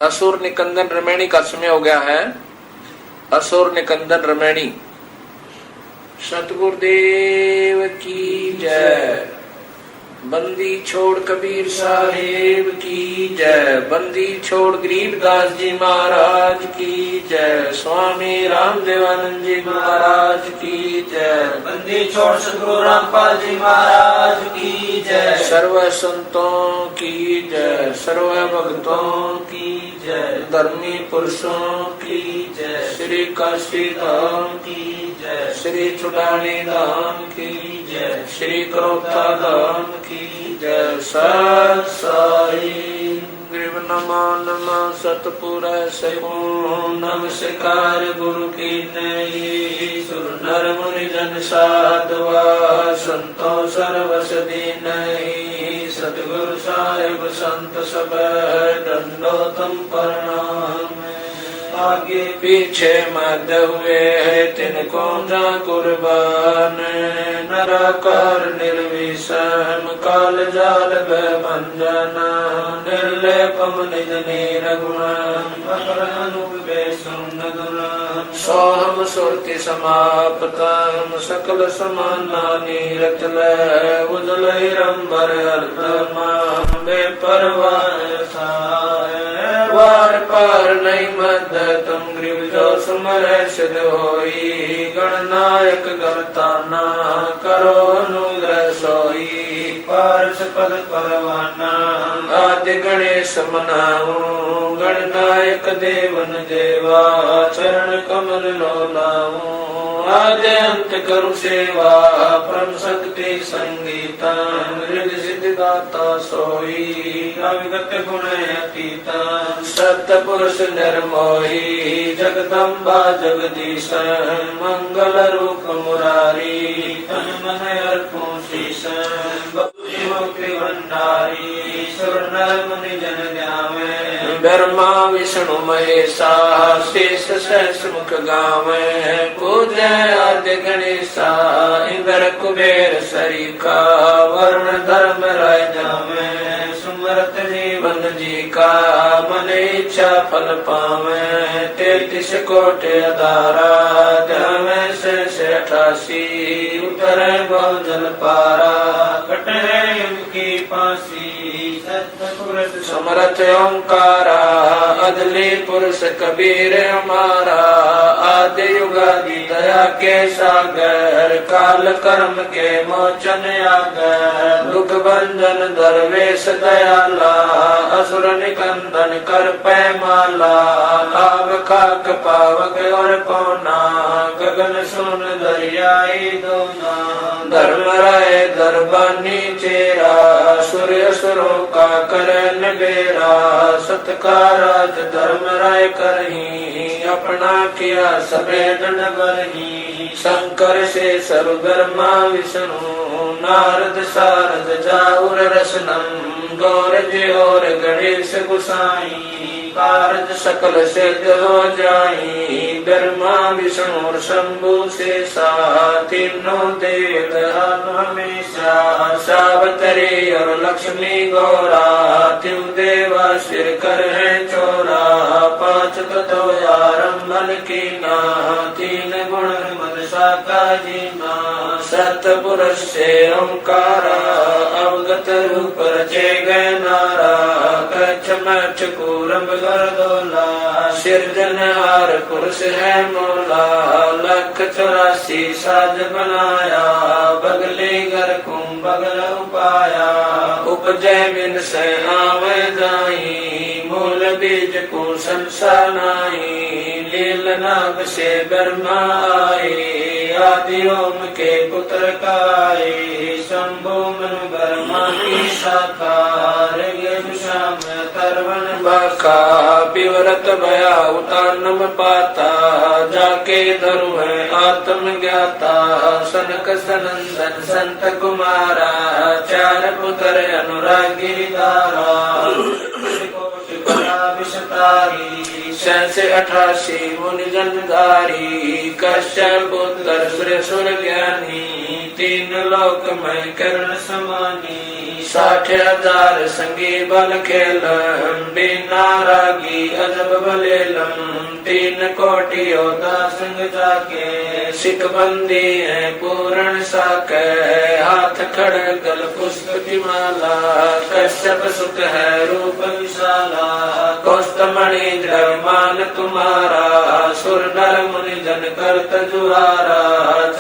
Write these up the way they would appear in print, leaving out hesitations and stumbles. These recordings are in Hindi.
असुर निकंदन रमैणी का समय हो गया है। असुर निकंदन रमैणी। सतगुरुदेव की जय। बंदी छोड़ कबीर साहेब की जय। बंदी छोड़ गरीबदास जी महाराज की जय। स्वामी रामदेवानंद जी महाराज की जय। बंदी छोड़ सतगुरु रामपाल जी महाराज की जय। सर्व संतों की जय। सर्व भक्तों की जय। धर्मी पुरुषों की जय। श्री काशी धाम की जय। श्री चुड़ानी धाम की जय। श्री करोता धाम की जय। सत साई ग्रीव नमा नमा सतपुर नमस्कार गुरु की नई। सुर नर मुनि जन साधवा संतो सर्वस दीनहि। सतगुरु साहिब संत सब दंडोतम प्रणाम। आगे पीछे मद हुए है तिनको जा कुर्बान। नराकार निर्विषम काल जाल भंजन। निर्लेपम निज निरगुण सोहम सुरति समाप्तम सकल समाना नीरत उजल रंबर अर्धमा बेपरवाह वार पार नहीं मद तुम ग्रीव जो सुमर सिद्ध होई। गणनायक गणताना करो अनुग्रह सोई। पारस पद परवाना आदि गणेश मनाऊ। गणनायक देवन देवा चरण कमल लोलाऊ। आदि अंत करु सेवा परम शक्ति संगीता। मृग सिद्धि दाता सोई अविगत गुण अतीता। सत पुरुष निर्मोही जगदम्बा जगदीश। मंगल रूप मुरारी तन मन अर्पण शीश। भंडारी सुर मुनि जन ध्यावे। ब्रह्मा विष्णु महेशा शेष सहस मुख गावे। पूजय आदि गणेशा इंद्र कुबेर सरीका। वर्ण धर्म राय जावे सुमरत जीवन जी का। मन इच्छा फल पावे 33 कोटि अधारा। जावे से 88 उतरे बहु जल पारा। कटे की फांसी सतपुरुष समरथ ओंकारा। अदली पुरुष कबीर हमारा। आदि युगादि दया के सागर। काल कर्म के मोचन आगर। दुख भंजन दरवेश दयाला। असुर निकंदन कर पैमाला। आव खाक पावक और पौना। गगन सुन दरियाई दोना। धर्म राय दरबानी चेरा। सूर्य सुरों का करन बेरा। सत्काराज धर्म राय करही। अपना किया सबे दंड बरही। शंकर से सर्वधर्मा विष्णु। नारद सारद जाऊर रसनम। गौर जी और गणेश गुसाई। कारज सकल सिद्ध हो जाई। ब्रह्मा विष्णु और शंभु शेषा। तीनों देव हमेशा। सावतरी और लक्ष्मी गौरा। त्यों देवा सिर कर है चोरा। 5 तत्व आरंभन कीना। 3 गुण मनसा का जीना। सतपुरुष से ओंकारा। अवगत रूप रचे गए नारा। कच्छ मच्छ कूरम गर्दोला। सिरजनहार पुरुष है मोला। 184 साज बनाया। बगले घर कुम बगल उपाया। उपजय बिन से आवे जाई। मूल बीज को संसार नाई। लील नाग से ब्रह्मा आए। आदि ओम के पुत्र काए। शंभु मनु ब्रह्मा की शाखा। श्याम तरवन बाखा। विवरत भया उतानम पाता। जाके धरु है आत्म ज्ञाता। सनक सनंदन संत कुमारा। 4 पुत्र अनुरागी दारा। से 88 मुनि जनधारी। कश्यप पुत्र सुर ज्ञानी। तीन लोक में करण समानी 60,000 संगी बल खेलम बिना रागी अजब बलेलम 3 कोटि योद्धा संग जाके सिख बंदी है पूर्ण साके हाथ खड़ग गल पुष्प की माला कश्यप सुख है रूप विशाला कौस्तमणि मान तुम्हारा सुर नर मुनि जन करत जुहारा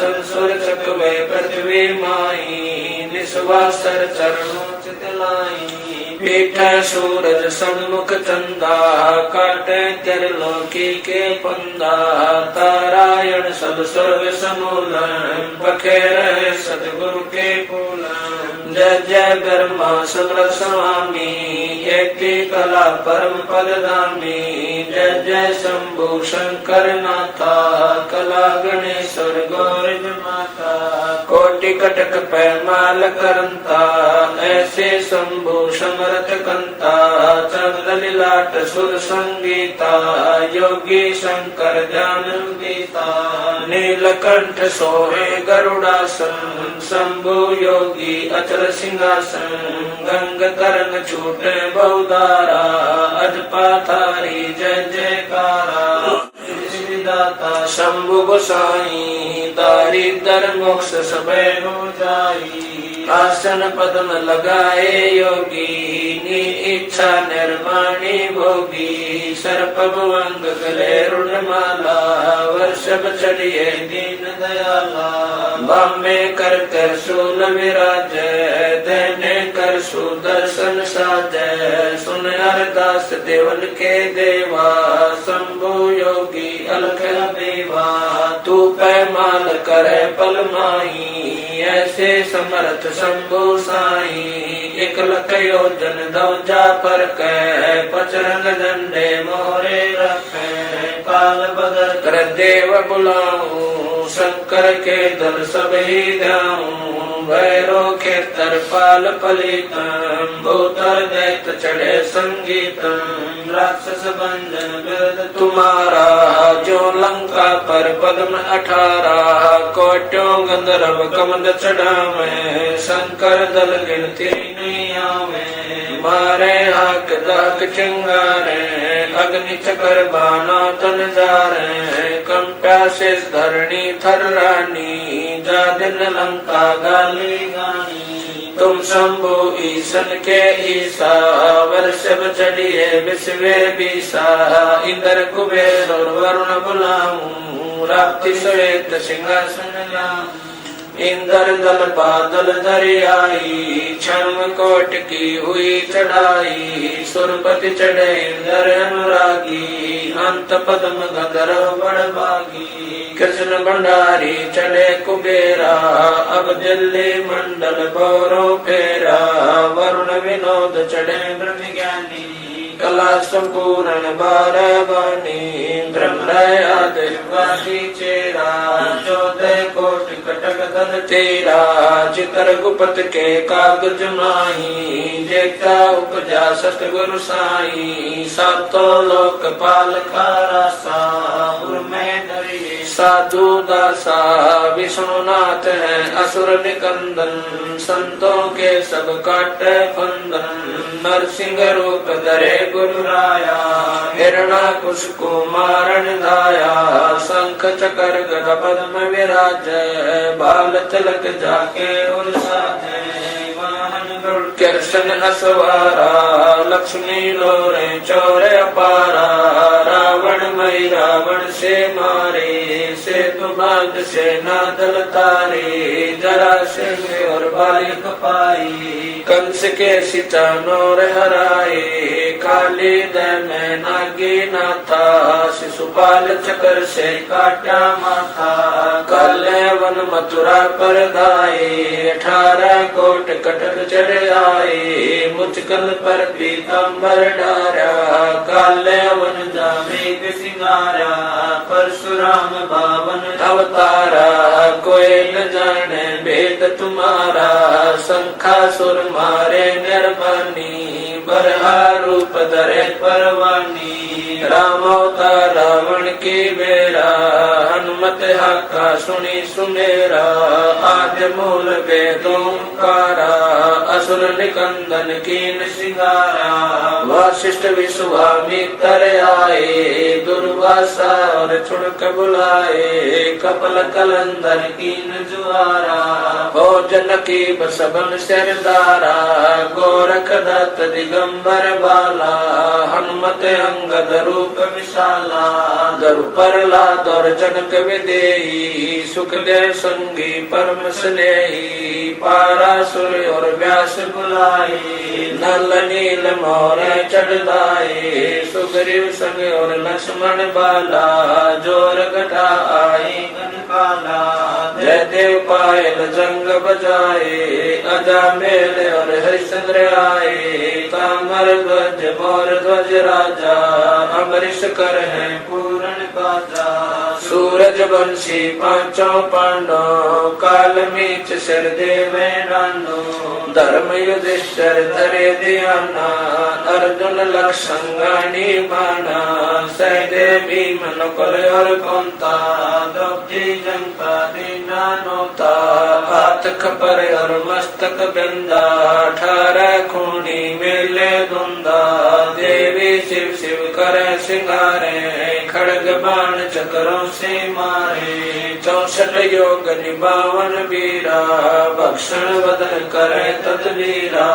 चल सुर चकवे पृथ्वी माई निस्वासर चरणों चितलाई पीठ सूरज सन्मुख चंदा काटे त्रिलोकी के पंदा तारायण सब स्वर्ग समूलन बखेर सदगुरु के पूलन जय जय ब्रह्मा समर स्वामी एक कला परम पद धामी जय जय शंभु शंकर नाथा कला गणेश्वर गौरज माता कोटि कटक पैमाल करंता ऐसे शंभु समरथ कंता चंद्र लीलाट सुर संगीता योगी शंकर ज्ञान गीता नीलकंठ सोहे गरुड़ासन शंभु योगी अचल सिंहासन गंग तरंग छूटे बहुदारा अजपाथारी जय जयकारा दाता शंभु गोसाई दारिद्र मोक्ष सबे हो जाई आसन पद्म लगाए योगी नी इच्छा निर्माणी भोगी सर्प भुवंग गले रुणमाला वर्षभ चढ़िए दीन दयाला बामे कर कर शूल विराज देने कर सुदर्शन साजय सुन अरदास देवन के देवा शंभु योगी अलख देवा तू पैमाल करे पल माही ऐसे समर्थ शंभु साई एक लख योजन दौजा पर कह पचरंग झंडे मोरे रखे काल बदल कर देव बुलाऊं शंकर के दल सब ही गाऊं भैरो के तरपाल पलितम भूतर दैत चढ़े संगीतम राक्षस भंजन बिरद तुम्हारा जो लंका पर पद्म 18 कोट्यों गंधर्व कमंद चढ़ावे शंकर दल गिनती नहीं आवे मारे हाक दाक चिंगारे अग्नि चकर बाना तन जारे कंप्या से धरणी थर्रानी जा दिन लंका गाली गानी तुम शंभु ईशन के ईसा वर्षभ चढ़िए विश्वे बीसा इंद्र कुबेर और वरुण बुलाऊं राप्ति श्वेत सिंहासन लाऊं इंद्र दल बादल दरियाई क्षण कोट की हुई चढ़ाई सुरपति चढ़े इंद्र अनुरागी अंत पद्म गंधर्व बड़भागी कृष्ण भंडारी चढ़े कुबेरा अब दिल्ली मंडल भौरो फेरा वरुण विनोद चढ़े ब्रह्म ज्ञानी कला संपूर्ण बारह बानी ब्रह्म आदिवासी चेरा 14 कोटि कटक धन तेरा चितर गुप्त के कागज माही देखता उपजा सतगुरु साई सातों लोक पाल खारा सा में दरिए साधु दासा विष्णुनाथ है असुर निकंदन संतों के सब काटे फंदन नरसिंह रूप धरे गुरु राया हिरणाकुश को मारण दाया शंख चकर गदा पद्म विराज बाल तिलक जाके उलसाजे कृष्ण असवारा लक्ष्मी लोरे चौरे अपारा रावण मई रावण से मारे से तुमाग से नादल तारे जरा सिंह और बालिक पाई कंस के सिचानोर हराए काली में नागी नाथा शिशुपाल चकर से काटा माथा काले वन मथुरा पर दाए 18 कोट कटक चढ़ आए मुचकल पर पीताम्बर डारा काले वन जामे सिंगारा परशुराम बावन अवतारा कोई न जाने भेद तुम्हारा शंखासुर मारे निर्वाणी बरहा रूप धरे परवानी राम अवतार रावण की बेरा हनुमत का सुनी सुमेरा आद्य मूल वेदोंकारा असुर निकंदन कीन सिंगारा वशिष्ठ विश्वामित्र आए दुर्वासा और छुड़क बुलाए कपल कलंदर कीन जुआरा हो जनकी बसबन सरदारा गोरख दत्त दिगंबर बाला हनुमत अंगद रूप विशाला दरु प्रहलाद और जनक विदेही सुखदेव संगी परम स्नेही पारासुर और व्यास बुलाए नल नील मोर चढ़ाए सुग्रीव संग और लक्ष्मण बाला जोर घटा आए काला जय देव पायल जंग बजाए अजा मेल और हरिश्चंद्र आए तामर ध्वज मोर ध्वज राजा अमरीश कर है पूर्ण बाजा सूरज वंशी पांचों पांडव काल मीच सिर देवे नानो धर्म युधिष्ठिर धरे ध्याना अर्जुन लक्षंगाणी बाणा सहदेव भीम नकुल और कुंता द्रौपदी जनता दीना नोता हाथ खपर और मस्तक बिंदा 18 खूनी मेले धुंदा देवी शिव शिव करे सिंगारे खड़ग बाण चक्रों से मारे 64 योग निभावन वीरा भक्षण वदन करे तदवीरा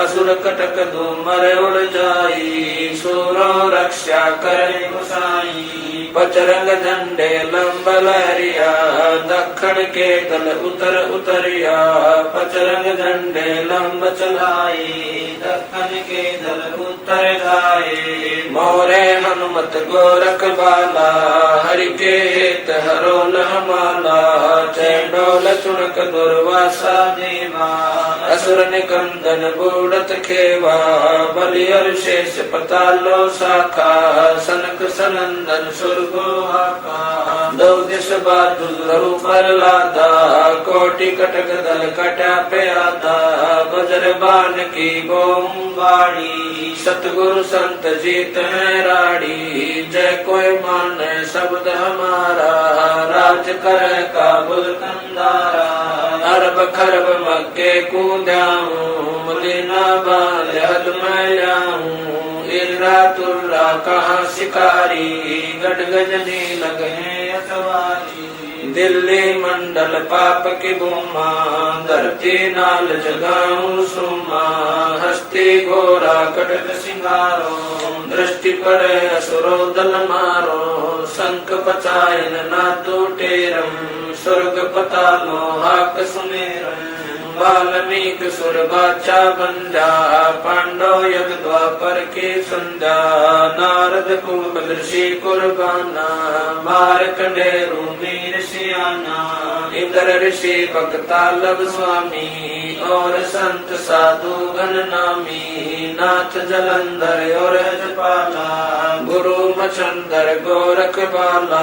असुर कटक धूमर उड़ जाई सूरो रक्षा करे गुसाई बजरंग झंडे लंब लहरिया दक्षिण के दल उतर उतरिया बजरंग झंडे लंब चलाई दक्षिण के दल उतर जाए मोरे हनुमत गोरख बाला हरि के हित हरोल हमाला चंडोल चुनक दुर्वासा देवा असुर निकंदन बूढ़त खेवा बलि और शेष पतालो शाखा सनक सनंदन सुरगो हाका दो दिश बहादुर पर लादा कोटि कटक दल कटा पे आदा बजर बाण की बोम बाड़ी सतगुरु संत जीत है राड़ी जय कोई मान शब्द हमारा राज कर काबुल कंदारा अरब खरब मक्के कूदाऊं मदीना बांध हद मैं जाऊं इर्रा तुर्रा कहाँ शिकारी गढ़ गजनी लगे अतवारी दिल्ली मंडल पाप की बुमा धरती नाल जगाऊं सुमा हस्ती घोरा कटक सिंगारो दृष्टि पड़े असुरो दल मारो शंख पचायन ना टूटेरम स्वर्ग पतालो हाक सुमेरम वाल्मीक सुर बाचा बंजा पांडव यज्ञ द्वापर के संजा नारद कुंभ ऋषि कुर्बाना मार्कंडेय मीर सियाना इंद्र ऋषि भक्तालब स्वामी और संत साधु गण नामी नाथ जलंधर और हजपाला गुरु मचंदर गोरख बाला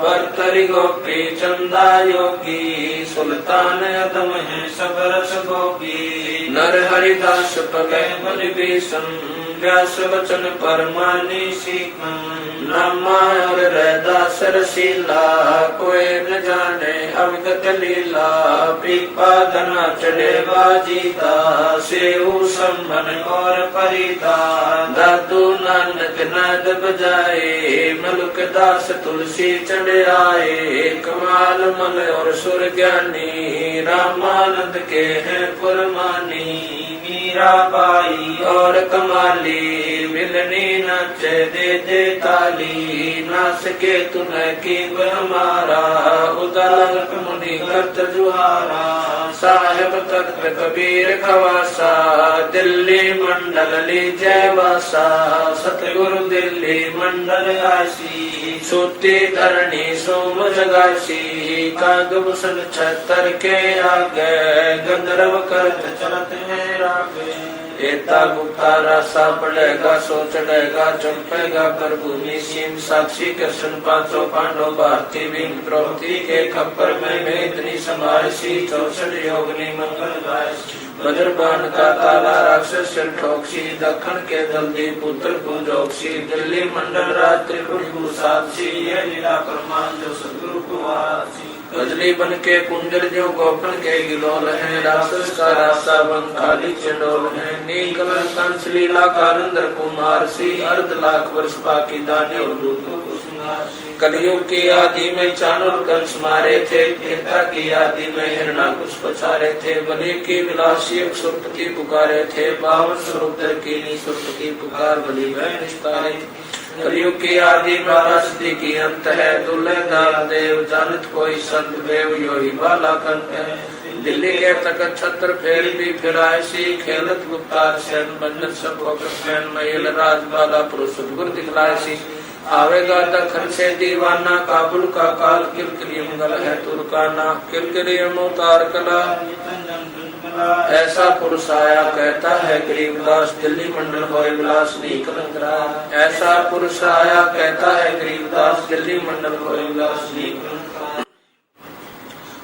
भरतरी गोपी चंदा योगी सुल्तान अदम है सब रस गोपी नर हरिदास पगे बलि भीषण व्यास वचन परमानी सीखम नामा और रैदास रसीला कोई न जाने अवगत लीला पीपा धना चढ़े बाजीता सेऊ सम्मन और परिता दादू नानक नाद बजाए मलुक दास तुलसी चढ़े आए कमाल मल और सुर ज्ञानी रामानंद के हैं पुरमानी मीरा बाई और कमाली मिलनी नचे दे दे ताली नास के तुम्हें की हमारा उदालक मुनि करत जुहारा साहेब तख्त कबीर खवासा दिल्ली मंडल लीजय वासा सतगुरु दिल्ली मंडल आसी सूती धरणी सोम जगासी कागभूषण छतर के आगे गंधर्व करत चलत है रागे। एता गुप्ता रासा पड़ेगा सो चढ़ेगा चंपेगा कर भूमि सीम साक्षी कृष्ण पांचों पांडव भारती भीम द्रौपदी के खप्पर में इतनी समारसी 64 योगनी मंगल गाय वज्रबाण का ताला राक्षस सिर ठोकसी दखन के दल्दी पुत्र पूजोक्सी दिल्ली मंडल राज त्रिपुर साक्षी ये लीला प्रमाण जो सदगुरु को आसी गजली बन के कुंजर जो गोपन के गिलोल है राक्षस का रास्ता बन खाली चंडोल है नीकल कंस लीला कारिंदर कुमार सी अर्ध लाख वर्ष बाकी दाने और दूतों को कलयुग की आदि में चाणुर कंस मारे थे त्रेता की आदि में हिरणाकुश पछारे थे बलि की विलासी सुरपति पुकारे थे 52 स्वरूप की सुरपति पुकार बलि वह निस्तारे कलयुग की आदि महाराष्ट्री की अंत है दुल्हे दाल देव जानत कोई संत देव यो ही बाला कंत है दिल्ली के तक छत्र फेर भी फिराए सी खेलत गुप्ता सेन बंधन सब फैन महिल राज बाला पुरुष गुर दिखलाए सी आवेगा दखन से दीवाना काबुल का काल किलकिली मंगल है तुर्काना किलकिली अवतार कला ऐसा पुरुष आया कहता है गरीबदास दिल्ली मंडल होय विलास नहीं कलंकरा ऐसा पुरुष आया कहता है गरीबदास दिल्ली मंडल होय विलास नहीं कलंकरा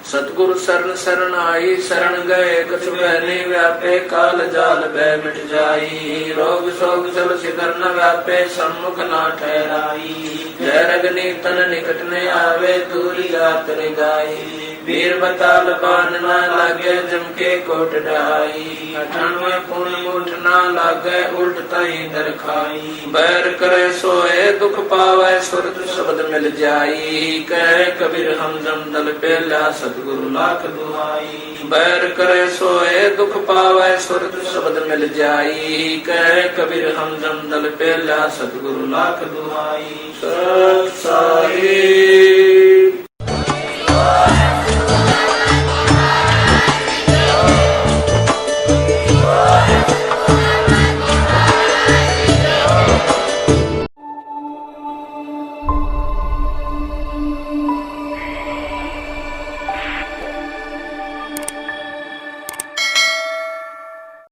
सतगुरु शरण शरण आई शरण गए कछु बहने व्यापे काल जाल भय मिट जाई रोग शोक जल सिधर न व्यापे सम्मुख न ठहराई जय रगनी तन निकट न आवे दूर जात रे गाई वीर बताल बान न लागे जम के कोट ढाई 98 पुण्य मुठ न लागे उल्ट तई दर खाई बैर करे सोए दुख पावे सुरत शब्द मिल जाई कहे कबीर हम जम दल पेला सतगुरु लाख दुआई बैर करे सोए दुख पावे सुरत शब्द मिल जाई कहे कबीर हम जम दल पेला सतगुरु लाख दुआई सत साई